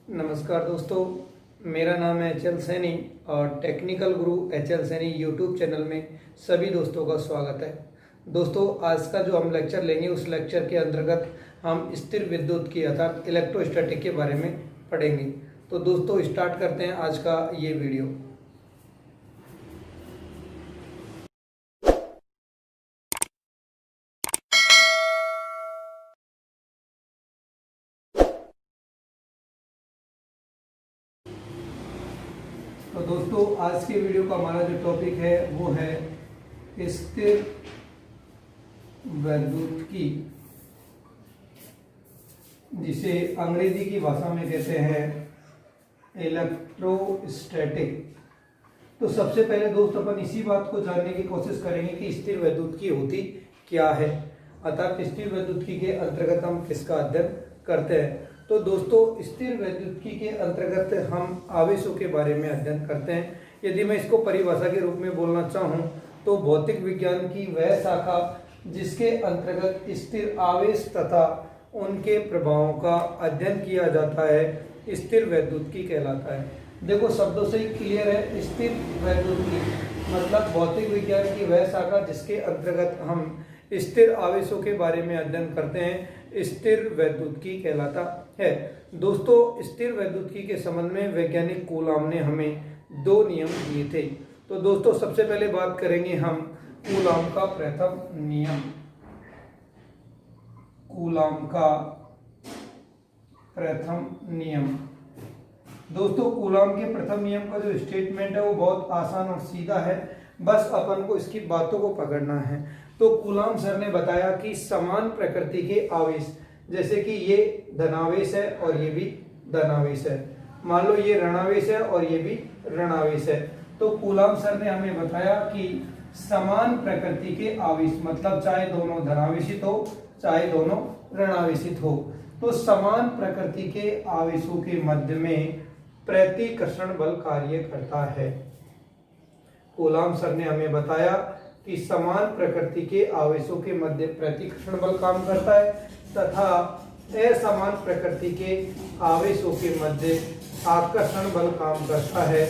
नमस्कार दोस्तों, मेरा नाम है एच एल सैनी और टेक्निकल गुरु H L Saini YouTube channel में सभी दोस्तों का स्वागत है। दोस्तों, आज का जो हम लेक्चर लेंगे उस लेक्चर के अंतर्गत हम स्थिर विद्युत की अर्थात इलेक्ट्रोस्टैटिक के बारे में पढ़ेंगे। तो दोस्तों स्टार्ट करते हैं आज का ये वीडियो। तो दोस्तों आज के वीडियो का हमारा जो टॉपिक है वो है स्थिर विद्युत की, जिसे अंग्रेजी की भाषा में कहते हैं इलेक्ट्रोस्टैटिक। तो सबसे पहले दोस्त अपन इसी बात को जानने की कोशिश करेंगे कि स्थिर विद्युत की होती क्या है, अर्थात स्थिर विद्युत की के अंतर्गत हम किसका अध्ययन करते हैं। तो दोस्तों स्थिर विद्युत्की के अंतर्गत हम आवेशों के बारे में अध्ययन करते हैं। यदि मैं इसको परिभाषा के रूप में बोलना चाहूँ तो भौतिक विज्ञान की वह शाखा जिसके अंतर्गत स्थिर आवेश तथा उनके प्रभावों का अध्ययन किया जाता है स्थिर विद्युत्की कहलाता है। देखो शब्दों से ही क्लियर है, स्थिर विद्युत्की मतलब भौतिक विज्ञान की वह शाखा जिसके अंतर्गत हम स्थिर आवेशों के बारे में अध्ययन करते हैं स्थिर विद्युत्की कहलाता है। दोस्तों स्थिर विद्युत्की के संबंध में वैज्ञानिक कूलाम ने हमें दो नियम दिए थे। तो दोस्तों सबसे पहले बात करेंगे हम कूलाम का प्रथम नियम। कूलाम का प्रथम नियम। दोस्तों कूलाम के प्रथम नियम का जो स्टेटमेंट है वो बहुत आसान और सीधा है, बस अपन को इसकी बातों को पकड़ना है। तो कूलाम सर ने बताया कि समान प्रकृति के आवेश, जैसे कि ये धनावेश है और ये भी धनावेश है, मान लो ये ऋणावेश है और ये भी ऋणावेश है। तो कूलाम सर ने हमें बताया कि समान प्रकृति के आवेश मतलब चाहे दोनों धनावेशित हो चाहे दोनों ऋणावेशित हो, तो समान प्रकृति के आवेशों के मध्य में प्रतिकर्षण बल कार्य करता है। कूलाम सर ने हमें बताया कि समान प्रकृति के आवेशों के मध्य प्रतिकर्षण बल काम करता है तथा असमान प्रकृति के आवेशों के मध्य आकर्षण बल काम करता है।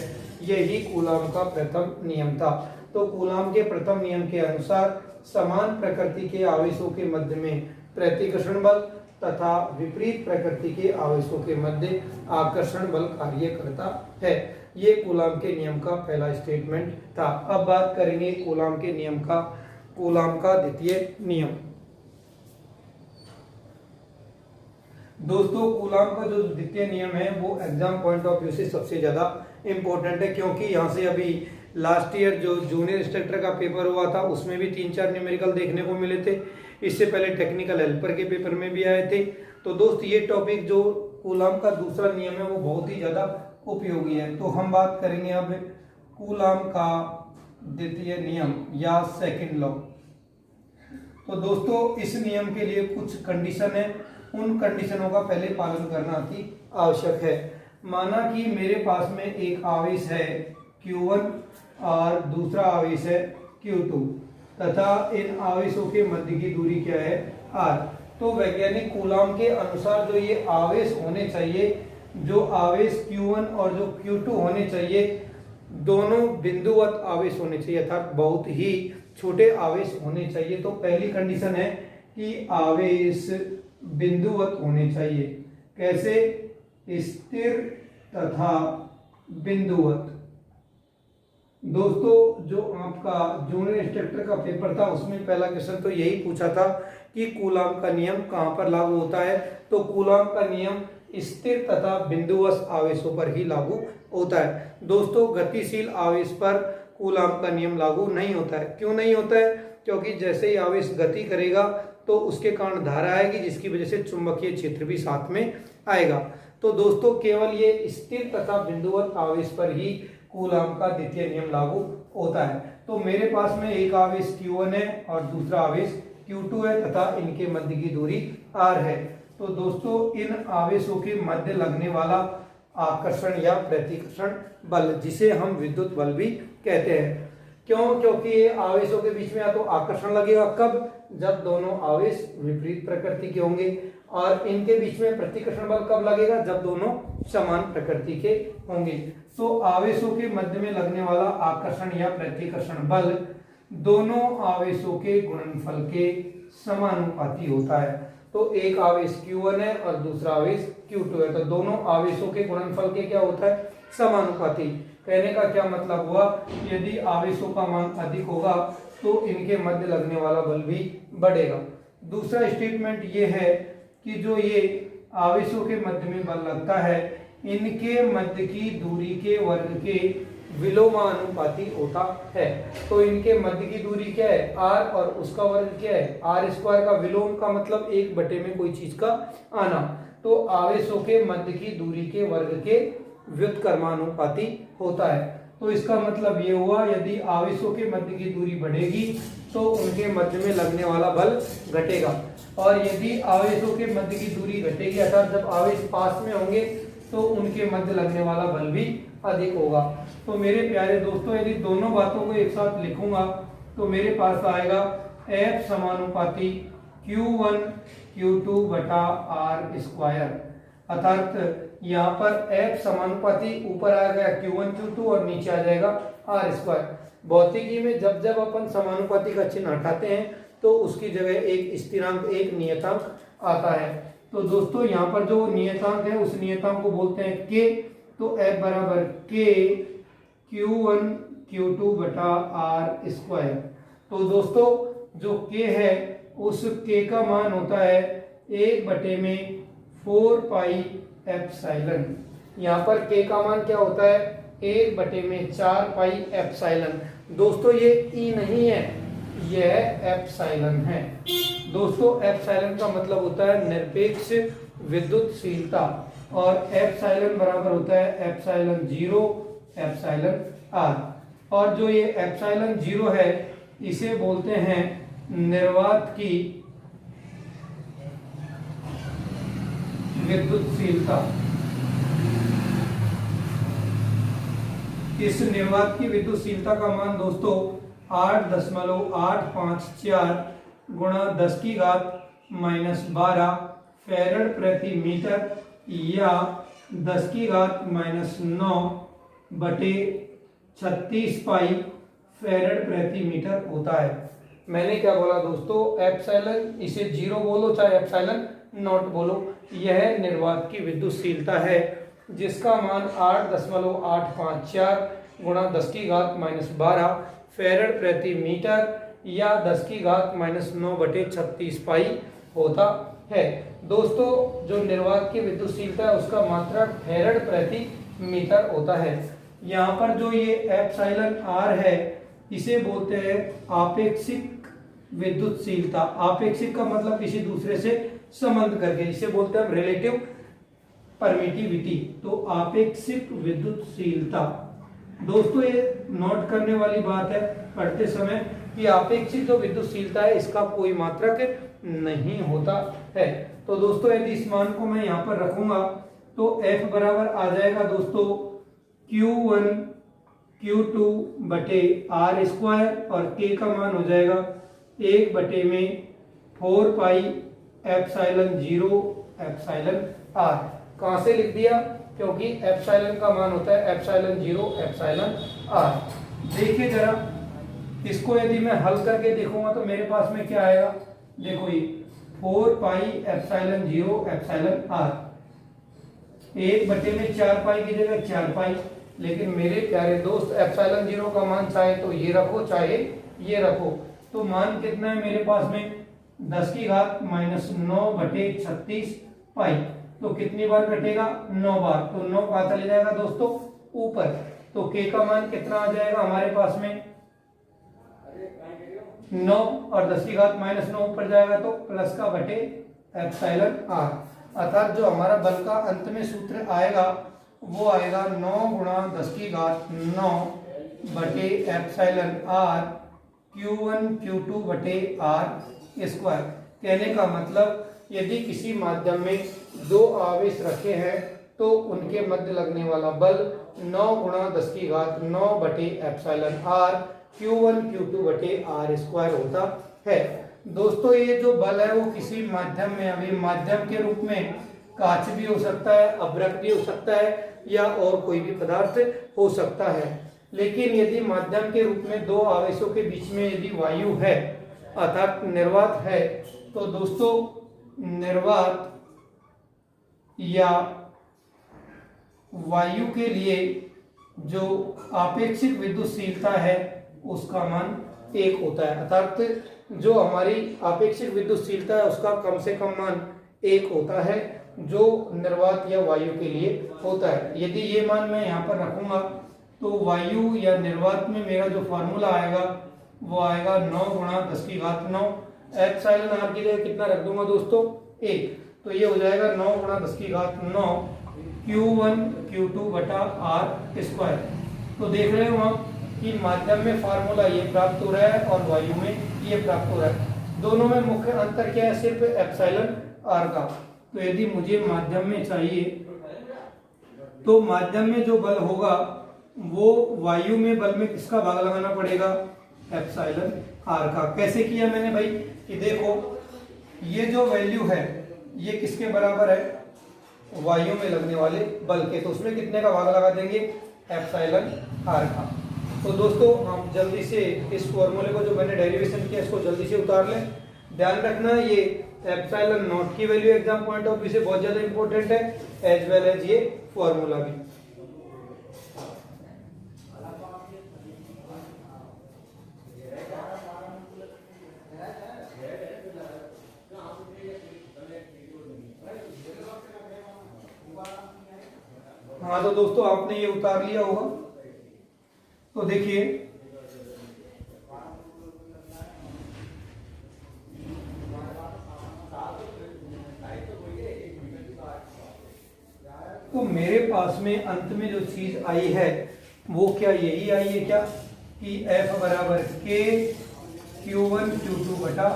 यही कूलाम का प्रथम नियम था। तो कूलाम के प्रथम नियम के अनुसार समान प्रकृति के आवेशों के मध्य में प्रतिकर्षण बल तथा विपरीत प्रकृति के आवेशों के मध्य आकर्षण बल कार्य करता है। ये कूलाम के नियम का पहला स्टेटमेंट था। अब बात करेंगे कूलाम के नियम का, कूलाम का द्वितीय नियम। दोस्तों कूलाम का जो द्वितीय नियम है वो एग्जाम पॉइंट ऑफ व्यू से सबसे ज्यादा इंपॉर्टेंट है, क्योंकि यहाँ से अभी लास्ट ईयर जो जूनियर इंस्ट्रक्टर का पेपर हुआ था उसमें भी 3-4 न्यूमेरिकल देखने को मिले थे। इससे पहले टेक्निकल हेल्पर के पेपर में भी आए थे। तो दोस्त ये टॉपिक जो कूलाम का दूसरा नियम है वो बहुत ही ज्यादा उपयोगी है। तो हम बात करेंगे अब कूलाम का द्वितीय नियम या सेकंड लॉ। तो दोस्तों इस नियम के लिए कुछ कंडीशन है, उन कंडीशनों का पहले पालन करना अति आवश्यक है। माना कि मेरे पास में एक आवेश है Q1 और दूसरा आवेश है Q2 तथा इन आवेशों के मध्य की दूरी क्या है R। तो वैज्ञानिक कूलाम के अनुसार जो ये आवेश होने चाहिए, जो आवेश Q1 और जो Q2 होने चाहिए, दोनों बिंदुवत आवेश होने चाहिए अर्थात बहुत ही छोटे आवेश होने चाहिए। तो पहली कंडीशन है कि आवेश बिंदुवत होने चाहिए। कैसे? स्थिर तथा बिंदुवत। दोस्तों जो आपका जूनियर इंस्ट्रक्टर का पेपर था उसमें पहला क्वेश्चन तो यही पूछा था कि कूलाम का नियम कहां पर लागू होता है। तो कूलाम का नियम स्थिर तथा बिंदुवत आवेशों पर ही लागू होता है। दोस्तों गतिशील आवेश पर कूलाम का नियम लागू नहीं होता है। क्यों नहीं होता है? क्योंकि जैसे ही आवेश गति करेगा तो उसके कारण धारा आएगी, जिसकी वजह से चुंबकीय क्षेत्र भी साथ में आएगा। तो दोस्तों केवल ये स्थिर तथा बिंदुवत आवेश पर ही कूलाम का द्वितीय नियम लागू होता है। तो मेरे पास में एक आवेश Q1 है और दूसरा आवेश Q2 है तथा इनके मध्य की दूरी R है। तो दोस्तों इन आवेशों के मध्य लगने वाला आकर्षण या प्रतिकर्षण बल, जिसे हम विद्युत बल भी कहते हैं। क्यों? क्योंकि ये आवेशों के बीच में या तो आकर्षण लगेगा, कब? जब दोनों आवेश विपरीत प्रकृति के होंगे, और इनके बीच में प्रतिकर्षण बल कब लगेगा? जब दोनों समान प्रकृति के होंगे। तो आवेशों के मध्य में लगने वाला आकर्षण या प्रतिकर्षण बल दोनों आवेशों के गुणनफल के समानुपाती होता है। तो एक आवेश Q1 है और दूसरा आवेश Q2 है, तो दोनों आवेशों के गुणनफल के क्या होता है, समानुपाती। कहने का क्या मतलब हुआ, यदि आवेशों का मान अधिक होगा तो इनके मध्य लगने वाला बल भी बढ़ेगा। दूसरा स्टेटमेंट ये है कि जो ये आवेशों के मध्य में बल लगता है, इनके मध्य की दूरी के वर्ग के विलोमानुपाती होता है। तो इनके मध्य की दूरी क्या है, r, और उसका वर्ग क्या है, r² का विलोम का मतलब 1 में कोई चीज का आना। तो आवेशों के मध्य की दूरी के वर्ग के व्युत्क्रमानुपाती होता है। तो इसका मतलब ये हुआ, यदि आवेशों के मध्य की दूरी बढ़ेगी तो उनके मध्य में लगने वाला बल घटेगा, और यदि आवेशों के मध्य की दूरी घटेगी अर्थात जब आवेश पास में होंगे तो उनके मध्य लगने वाला बल भी अधिक होगा। तो मेरे प्यारे दोस्तों, यदि दोनों बातों को एक साथ लिखूंगा तो मेरे पास आएगा F समानुपाती Q1 Q2 बटा r², अर्थात यहाँ पर F समानुपाती ऊपर आ गया Q1 Q2 और नीचे आ जाएगा r²। भौतिकी में जब जब अपन समानुपाती का चिन्ह हटाते हैं तो उसकी जगह एक स्थिरांक, एक नियतांक आता है। तो दोस्तों यहाँ पर जो नियतांक है उस नियतांक को बोलते हैं k। तो F बराबर k Q1 Q2 बटा r²। तो दोस्तों जो k है उस k का मान होता है 1/4 पाई एप्सिलॉन। यहाँ पर k का मान क्या होता है, 1/4 पाई एप्सिलॉन। दोस्तों ये E नहीं है, यह एप्सिलॉन है। दोस्तों एप्सिलॉन का मतलब होता है निरपेक्ष विद्युतशीलता, और एप्सिलॉन बराबर होता है एप्सिलॉन 0 एप्सिलॉन r। और जो ये एप्सिलॉन 0 है इसे बोलते हैं निर्वात की विद्युतशीलता। इस निर्वात की विद्युतशीलता का मान दोस्तों 8.854 गुणा 10⁻⁻12 फैरड प्रति मीटर या 10⁻⁹ बटे 36 पाई फैरड प्रति मीटर होता है। मैंने क्या बोला दोस्तों, एप्सिलॉन, इसे 0 बोलो चाहे एप्सिलॉन नॉट बोलो, यह निर्वात की विद्युतशीलता है जिसका मान 8.854 गुणा 10⁻⁻12 फैरड प्रति मीटर या 10⁻⁹ बटे 36 पाई होता है। दोस्तों जो निर्वात की विद्युतशीलता है उसका मात्रक फैरड प्रति मीटर होता है। यहाँ पर जो ये एप्सिलॉन r है इसे बोलते हैं आपेक्षिक विद्युतशीलता। आपेक्षिक का मतलब किसी दूसरे से संबंध करके, इसे बोलते हैं हम रिलेटिव परमिटिविटी। तो आपेक्षिक विद्युतशीलता दोस्तों ये नोट करने वाली बात है पढ़ते समय कि आपेक्षिक जो विद्युतशीलता है इसका कोई मात्रक नहीं होता है। तो दोस्तों यदि इस मान को मैं यहाँ पर रखूंगा तो F बराबर आ जाएगा दोस्तों Q1 Q2 बटे r² और K का मान हो जाएगा 1/4 पाई एप्सिलॉन 0 एप्सिलॉन r। कहां से लिख दिया, क्योंकि एप्सिलॉन का मान होता है एप्सिलॉन 0 एप्सिलॉन r। देखिए जरा इसको यदि मैं हल करके देखूंगा तो मेरे पास में क्या आएगा, देखो ये 4 पाई एप्सिलॉन 0 एप्सिलॉन r, 1/4 पाई की जगह 4 पाई। लेकिन मेरे प्यारे दोस्त एप्सिलॉन 0 का मान चाहे तो ये रखो चाहे ये रखो, तो मान कितना है मेरे पास में 10⁻⁹ बटे 36 पाई। तो कितनी बार कटेगा, 9 बार। तो 9 कहाँ चले जाएगा दोस्तों, ऊपर। तो k का मान कितना आ जाएगा हमारे पास में 9 और 10⁻⁹ ऊपर जाएगा तो प्लस का बटे एप्सिलॉन r। अर्थात जो हमारा बल का अंत में सूत्र आएगा वो आएगा 9 गुणा 10⁹ बटे एप्सिलॉन r Q1 Q2 बटे r²। कहने का मतलब यदि किसी माध्यम में दो आवेश रखे हैं तो उनके मध्य लगने वाला बल 9 गुणा 10⁹ बटे एप्सिलॉन r Q1 Q2 बटे r² होता है। दोस्तों ये जो बल है वो किसी माध्यम में, अभी माध्यम के रूप में कांच भी हो सकता है, अभ्रक भी हो सकता है, या और कोई भी पदार्थ हो सकता है। लेकिन यदि माध्यम के रूप में दो आवेशों के बीच में यदि वायु है अर्थात निर्वात है, तो दोस्तों निर्वात या वायु के लिए जो आपेक्षिक विद्युतशीलता है उसका मान 1 होता है। अर्थात जो हमारी आपेक्षिक विद्युतशीलता है उसका कम से कम मान 1 होता है, जो निर्वात या वायु के लिए होता है। यदि ये मान मैं यहाँ पर रखूंगा तो वायु या निर्वात में मेरा जो फॉर्मूला आएगा वो आएगा 9 गुणा 10 की घात 9। एप्सिलॉन आर की जगह कितना रख दूंगा दोस्तों 1, तो ये हो जाएगा 9 गुणा 10 की घात 9 Q1 Q2 बटा R स्क्वायर। तो देख रहे हो आप कि माध्यम में फार्मूला ये प्राप्त हो रहा है और वायु में ये प्राप्त हो रहा है। दोनों में मुख्य अंतर क्या है, सिर्फ एप्सिलॉन आर का। तो यदि मुझे माध्यम में चाहिए तो माध्यम में जो बल होगा वो वायु में बल में किसका भाग लगाना पड़ेगा, एप्सिलॉन आर का। कैसे किया मैंने भाई कि देखो ये जो वैल्यू है ये किसके बराबर है, वायु में लगने वाले बल के, तो उसमें कितने का भाग लगा देंगे, एप्सिलॉन आर का। तो दोस्तों हम जल्दी से इस फॉर्मूले को जो मैंने डेरिवेशन किया इसको जल्दी से उतार लें। ध्यान रखना ये एप्सिलॉन नॉट की value exam point of view से बहुत ज्यादा इंपॉर्टेंट है, एज वेल एज ये फॉर्मूला भी। हाँ तो दोस्तों आपने ये उतार लिया होगा। तो देखिए तो मेरे पास में अंत में जो चीज आई है वो क्या यही आई है क्या कि F बराबर K Q1 Q2 बटा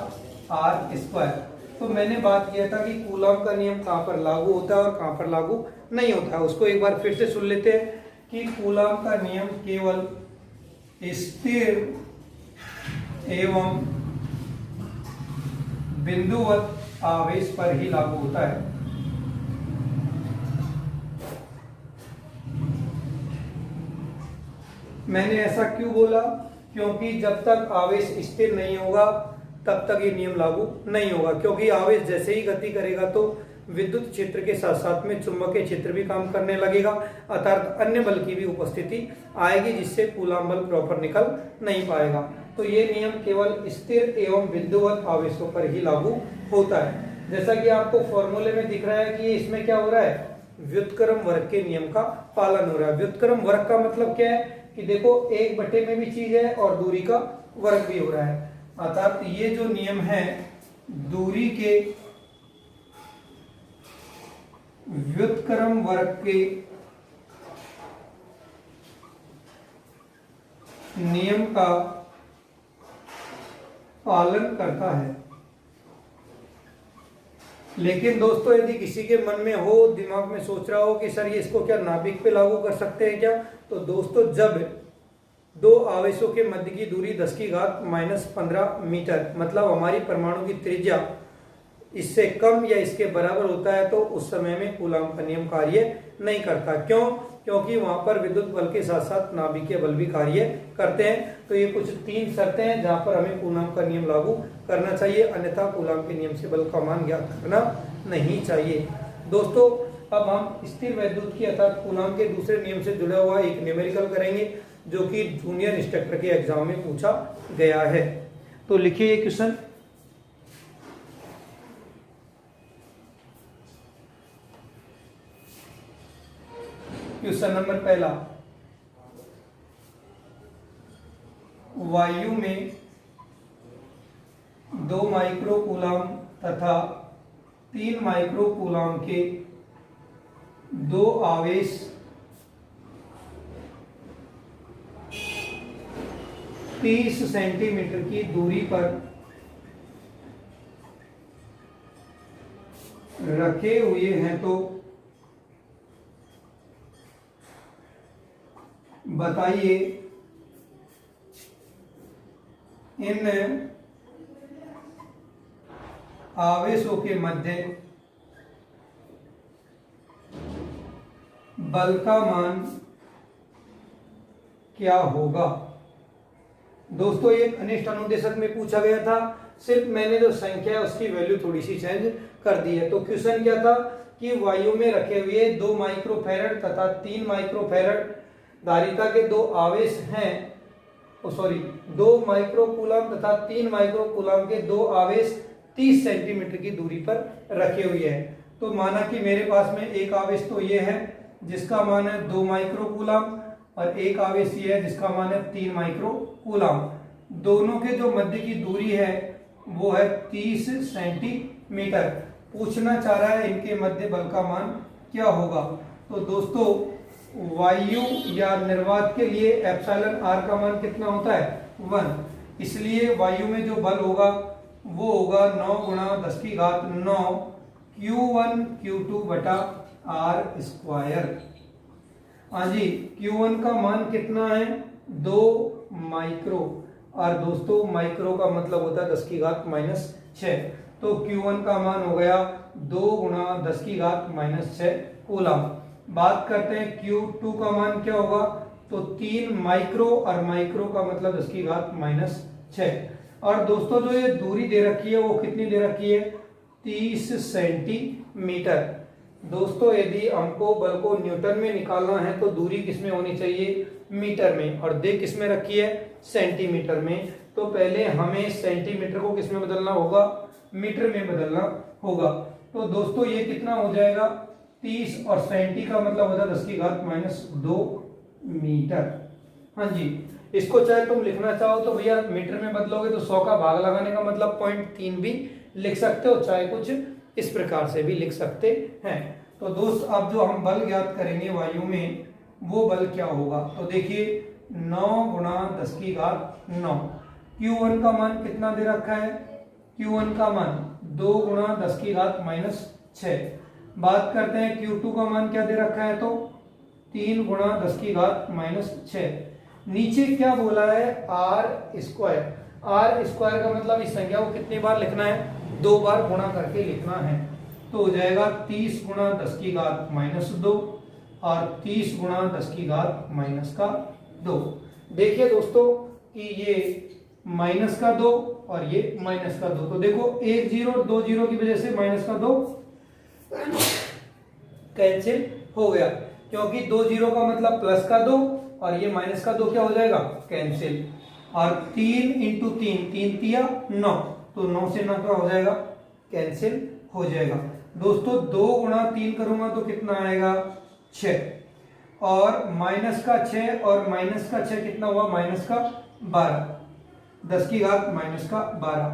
R स्क्वायर। तो मैंने बात किया था कि कूलॉम का नियम कहाँ पर लागू होता है और कहाँ पर लागू नहीं होता है, उसको एक बार फिर से सुन लेते हैं कि कूलॉम का नियम केवल स्थिर एवं बिंदुवत आवेश पर ही लागू होता है। मैंने ऐसा क्यों बोला, क्योंकि जब तक आवेश स्थिर नहीं होगा तब तक ये नियम लागू नहीं होगा, क्योंकि आवेश जैसे ही गति करेगा तो विद्युत क्षेत्र के साथ साथ में चुंबकीय क्षेत्र भी काम करने लगेगा, अर्थात अन्य बल की भी उपस्थिति आएगी जिससे कूलॉम बल प्रॉपर निकल नहीं पाएगा। तो ये नियम केवल स्थिर एवं बिंदुवत आवेशों पर ही लागू होता है। जैसा कि आपको फॉर्मूले में दिख रहा है कि इसमें क्या हो रहा है, व्युत्क्रम वर्ग के नियम का पालन हो रहा है। व्युत्क्रम वर्ग का मतलब क्या है कि देखो एक बटे में भी चीज है और दूरी का वर्ग भी हो रहा है, अर्थात ये जो नियम है दूरी के व्युत्क्रम वर्ग के नियम का पालन करता है। लेकिन दोस्तों यदि किसी के मन में हो, दिमाग में सोच रहा हो कि सर ये इसको क्या नाभिक पे लागू कर सकते हैं क्या, तो दोस्तों जब दो आवेशों के मध्य की दूरी 10 की घात -15 मीटर मतलब हमारी परमाणु की त्रिज्या इससे कम या इसके बराबर होता है तो उस समय में कूलॉम का नियम कार्य नहीं करता। क्यों? क्योंकि वहां पर विद्युत बल के साथ साथ नाभिकीय बल भी कार्य करते हैं। तो ये कुछ 3 शर्तें हैं जहां पर हमें कूलॉम का नियम लागू करना चाहिए, अन्यथा कूलॉम के नियम से बल का मान ज्ञात करना नहीं चाहिए। दोस्तों अब हम स्थिर वैद्युत की अर्थात कूलॉम के दूसरे नियम से जुड़ा हुआ एक न्यूमेरिकल करेंगे जो कि जूनियर इंस्ट्रक्टर के एग्जाम में पूछा गया है। तो लिखिए ये क्वेश्चन। क्वेश्चन नंबर पहला, वायु में 2 माइक्रो कूलॉम तथा 3 माइक्रो कूलॉम के 2 आवेश तीस सेंटीमीटर की दूरी पर रखे हुए हैं तो बताइए इन आवेशों के मध्य बल का मान क्या होगा। दोस्तों ये अनिष्ट अनुदेशक में पूछा गया था, सिर्फ मैंने जो संख्या है उसकी वैल्यू थोड़ी सी चेंज कर दी है। तो क्वेश्चन क्या था कि वायु में रखे हुए 2 माइक्रोफैरड तथा 3 माइक्रोफैरड धारिता के दो आवेश हैं, 2 माइक्रोकूलम तथा 3 माइक्रोकूलम के दो आवेश 30 सेंटीमीटर की दूरी पर रखे हुए हैं। तो माना कि मेरे पास में एक आवेश तो ये है जिसका मान है 2 माइक्रोकूलम और एक आवेश ये है जिसका मान है 3 माइक्रोकूलम। दोनों के जो मध्य की दूरी है वो है 30 सेंटीमीटर। पूछना चाह रहा है इनके मध्य बल का मान क्या होगा। तो दोस्तों वायु या निर्वात के लिए एप्सिलॉन आर का मान कितना होता है 1, इसलिए वायु में जो बल होगा वो होगा 9 गुणा 10 की घात 9 Q1 Q2 बटा आर स्क्वायर। हाँ जी, Q1 का मान कितना है 2 माइक्रो, और दोस्तों माइक्रो का मतलब होता है 10 की घात -6, तो Q1 का मान हो गया 2 गुणा 10 की घात -6 कूलम। बात करते हैं Q2 का मान क्या होगा, तो 3 माइक्रो, और माइक्रो का मतलब 10 की घात -6। और दोस्तों जो ये दूरी दे रखी है वो कितनी दे रखी है 30 सेंटीमीटर। दोस्तों यदि हमको बल को न्यूटन में निकालना है तो दूरी किस में होनी चाहिए मीटर में, और दे किस में रखी है सेंटीमीटर में। तो पहले हमें सेंटीमीटर को किस में बदलना होगा मीटर में बदलना होगा। तो दोस्तों ये कितना हो जाएगा 30, और सेंटी का मतलब होता है 10 की घात -2 मीटर। हाँ जी, इसको चाहे तुम लिखना चाहो तो भैया मीटर में बदलोगे तो 100 का भाग लगाने का मतलब 0.3 भी लिख सकते हो, चाहे कुछ इस प्रकार से भी लिख सकते हैं। तो दोस्त अब जो हम बल ज्ञात करेंगे वायु में वो बल क्या होगा, तो देखिए 9 गुणा 10 की घात 9। Q1 का मान कितना दे रखा है, Q1 का मान 2 गुणा 10 की घात -6। बात करते हैं Q2 का मान क्या दे रखा है, तो 3 गुणा 10 की घात -6। नीचे क्या बोला है आर स्क्वायर। आर स्क्वायर का मतलब इस संख्या को कितनी बार लिखना है 2 बार गुणा करके लिखना है। तो हो जाएगा 30 गुणा 10 की घात -2 और 30 गुणा 10 की घात -2। देखिए दोस्तों कि ये -2 और ये -2, तो देखो 1 0 और 2 0 की वजह से -2 कैंसिल हो गया, क्योंकि 2 0 का मतलब +2 और ये -2 क्या हो जाएगा कैंसिल। और 3 × 3 3 तिया 9, तो 9 से 9 क्या हो जाएगा कैंसिल हो जाएगा। दोस्तों 2 गुणा 3 करूंगा तो कितना आएगा 6, और -6 और -6 कितना हुआ -12, 10 की घात -12।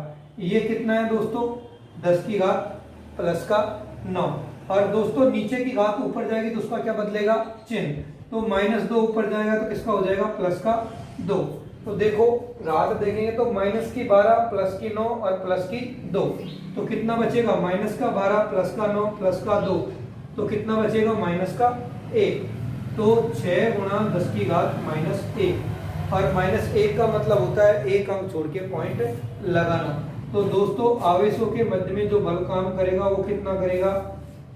ये कितना है दोस्तों 10 की घात +9। और दोस्तों नीचे की घात ऊपर जाएगी तो उसका क्या बदलेगा चिन्ह, तो -2 ऊपर जाएगा तो किसका हो जाएगा +2। तो देखो घात देखेंगे तो -12 +9 और +2, तो कितना बचेगा -12 +9 तो कितना बचेगा -1। तो 6 गुणा 10 की घात -1, और -1 का मतलब होता है एक अंक छोड़ के पॉइंट लगाना। तो दोस्तों आवेशों के मध्य में जो बल काम करेगा वो कितना करेगा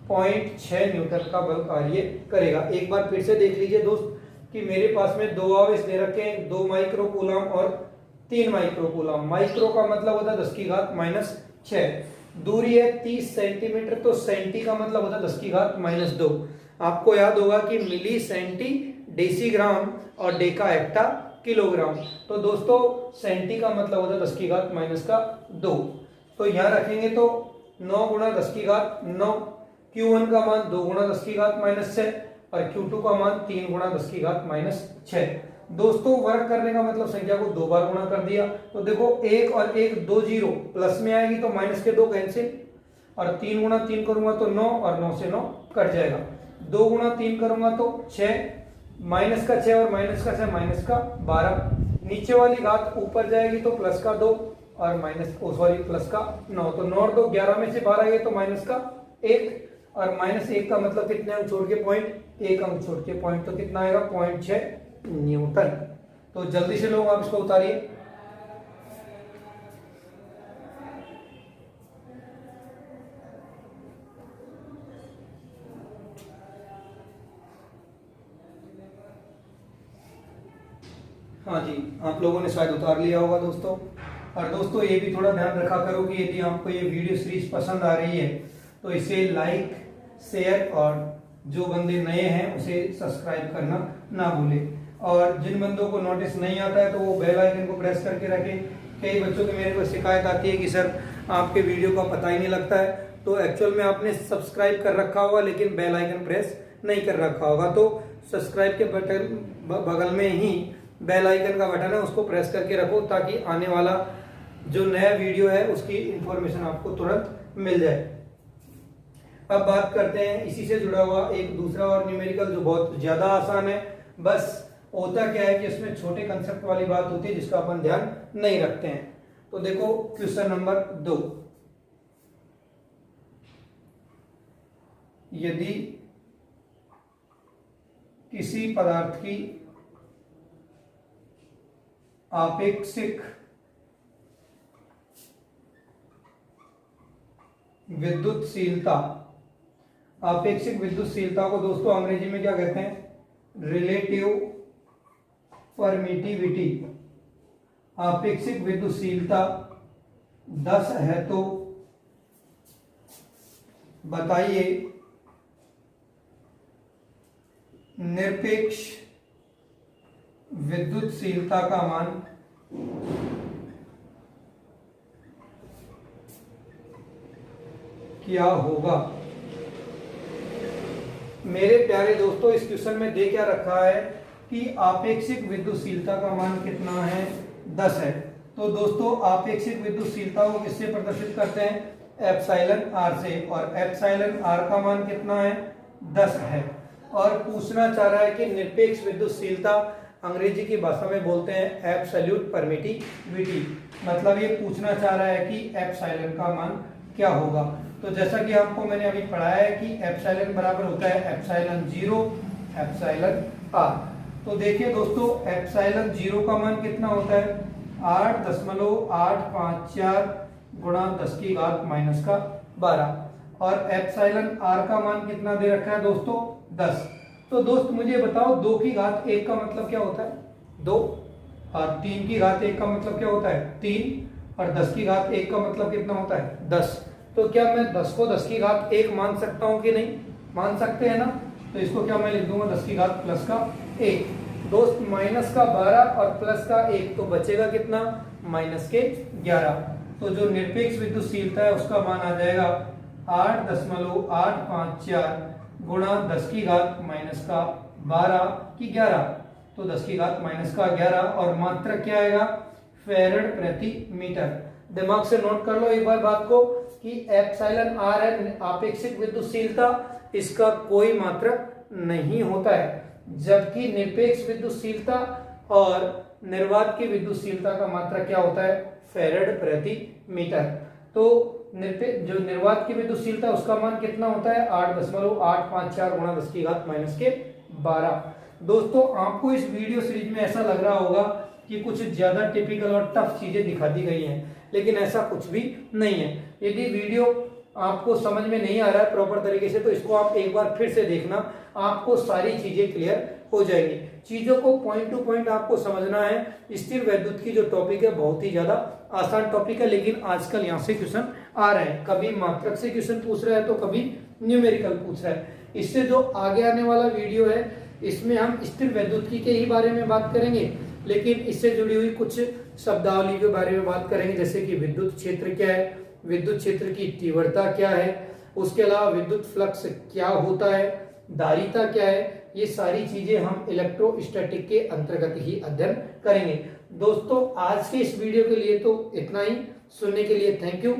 0.6 न्यूटन का बल कार्य करेगा। एक बार फिर से देख लीजिए दोस्त कि मेरे पास में 2 आवेश दे रखे हैं, 2 माइक्रोकूलम और 3 माइक्रोकूलम। माइक्रो का मतलब होता है 10 की घात -6, दूरी है 30 सेंटीमीटर, तो सेंटी का मतलब होता है 10 की घात -2। आपको याद होगा कि मिली सेंटी डेसीग्राम और डेका हेक्टा किलोग्राम। तो दोस्तों सेंटी का मतलब होता है 10 की घात -2। तो यहाँ रखेंगे तो 9 गुणा 10 की घात 9, Q1 का मान 2 गुणा 10 की घात -6 और Q2 का मान 3 गुणा 10 की घात -6। दोस्तों वर्क करने का मतलब संख्या को 2 बार गुणा कर दिया, तो देखो 1 और 1 2 0 प्लस में आएगी तो माइनस के 2 कैंसिल, और 3 गुणा 3 करूंगा तो 9 और 9 से 9 कट जाएगा। 2 गुणा 3 करूंगा तो 6, माइनस का 6 और माइनस का 6 माइनस का 12। नीचे वाली घात ऊपर जाएगी तो प्लस का 2 और प्लस का 9, तो 9 और 2 11 में से 12 गए तो माइनस का 1, और -1 का मतलब कितने अंक छोड़ के पॉइंट 1 अंक छोड़ के पॉइंट, तो कितना आएगा 0.6 न्यूटन। तो जल्दी से लोग आप इसको उतारिए। हाँ जी, आप लोगों ने शायद उतार लिया होगा दोस्तों। और दोस्तों ये भी थोड़ा ध्यान रखा करो कि यदि आपको ये वीडियो सीरीज पसंद आ रही है तो इसे लाइक, शेयर और जो बंदे नए हैं उसे सब्सक्राइब करना ना भूलें। और जिन बंदों को नोटिस नहीं आता है तो वो बेल आइकन को प्रेस करके रखें। कई बच्चों की मेरे को शिकायत आती है कि सर आपके वीडियो का पता ही नहीं लगता है, तो एक्चुअल में आपने सब्सक्राइब कर रखा होगा लेकिन बेल आइकन प्रेस नहीं कर रखा होगा। तो सब्सक्राइब के बटन बगल में ही बेल आइकन का बटन है, उसको प्रेस करके रखो ताकि आने वाला जो नया वीडियो है उसकी इंफॉर्मेशन आपको तुरंत मिल जाए। अब बात करते हैं इसी से जुड़ा हुआ एक दूसरा और न्यूमेरिकल जो बहुत ज्यादा आसान है। बस होता क्या है कि इसमें छोटे कंसेप्ट वाली बात होती है जिसका अपन ध्यान नहीं रखते हैं। तो देखो क्वेश्चन नंबर 2, यदि किसी पदार्थ की आपेक्षिक विद्युतशीलता, आपेक्षिक विद्युतशीलता को दोस्तों अंग्रेजी में क्या कहते हैं? Relative permittivity. आपेक्षिक विद्युतशीलता 10 है तो बताइए निरपेक्ष विद्युतशीलता का मान क्या होगा? मेरे प्यारे दोस्तों, इस क्वेश्चन में दे क्या रखा है कि आपेक्षिक विद्युतशीलता का मान कितना है? 10 है। तो दोस्तों आपेक्षिक विद्युतशीलता को किससे प्रदर्शित करते हैं? एप्सिलॉन आर से। और एप्सिलॉन आर का मान कितना है? 10 है। और पूछना चाह रहा है कि निरपेक्ष विद्युतशीलता अंग्रेजी की भाषा में बोलते हैं एब्सोल्यूट परमिटिविटी। मतलब ये पूछना चाह रहा है कि एप्सिलॉन का मान क्या होगा। तो जैसा कि आपको मैंने अभी पढ़ाया है कि एप्सिलॉन बराबर होता है एप्सिलॉन 0 एप्सिलॉन आर। तो देखिए दोस्तों एप्सिलॉन 0 का मान कितना होता है? 8.854 गुणा 10 की घात माइनस का 12। और एप्सिलॉन आर का मान कितना दे रखा है दोस्तों? 10। तो दोस्त मुझे बताओ 2 की घात 1 का मतलब क्या होता है? 2। और 3 की घात 1 का मतलब क्या होता है? 3। और 10 की घात 1 का मतलब कितना होता है? 10। तो क्या मैं 10 को 10 की घात 1 मान सकता हूं कि नहीं? मान सकते हैं ना। तो इसको क्या मैं लिख दूंगा? 10 की घात प्लस का 1। दोस्त माइनस का 12 और प्लस का 1 तो बचेगा कितना? माइनस के 11। तो जो निरपेक्ष विद्युतशीलता है उसका मान आ जाएगा 8.854 गुणा 10 की घात माइनस का 12 की 11। तो 10 की घात माइनस का 11 और मात्रक क्या आएगा? फैराड प्रति मीटर। दिमाग से नोट कर लो एक बार बात को कि एप्सिलॉन आर है आपेक्षिक विद्युतशीलता, इसका कोई मात्रक नहीं होता है। जबकि निरपेक्ष विद्युतशीलता और निर्वात की विद्युतशीलता का मात्रक क्या होता है? फैराड प्रति मीटर। तो जो निर्वात की विद्युतशीलता उसका मान कितना होता है? 8.854 गुणा 10 की घात माइनस के 12। दोस्तों आपको इस वीडियो सीरीज में ऐसा लग रहा होगा कि कुछ ज्यादा टिपिकल और टफ चीजें दिखा दी गई हैं, लेकिन ऐसा कुछ भी नहीं है। यदि वीडियो आपको समझ में नहीं आ रहा है प्रॉपर तरीके से तो इसको आप एक बार फिर से देखना, आपको सारी चीजें क्लियर हो जाएंगी। चीजों को पॉइंट टू पॉइंट आपको समझना है। स्थिर वैद्युत की जो टॉपिक है बहुत ही ज्यादा आसान टॉपिक है, लेकिन आजकल यहाँ से क्वेश्चन आ रहे हैं। कभी मात्रक से क्वेश्चन पूछ रहा है तो कभी न्यूमेरिकल पूछ रहा है। इससे जो आगे आने वाला वीडियो है इसमें हम स्थिर वैद्युत के ही बारे में बात करेंगे, लेकिन इससे जुड़ी हुई कुछ शब्दावली के बारे में बात करेंगे, जैसे कि विद्युत क्षेत्र क्या है, विद्युत क्षेत्र की तीव्रता क्या है, उसके अलावा विद्युत फ्लक्स क्या होता है, धारिता क्या है। ये सारी चीजें हम इलेक्ट्रोस्टैटिक के अंतर्गत ही अध्ययन करेंगे। दोस्तों आज के इस वीडियो के लिए तो इतना ही। सुनने के लिए थैंक यू।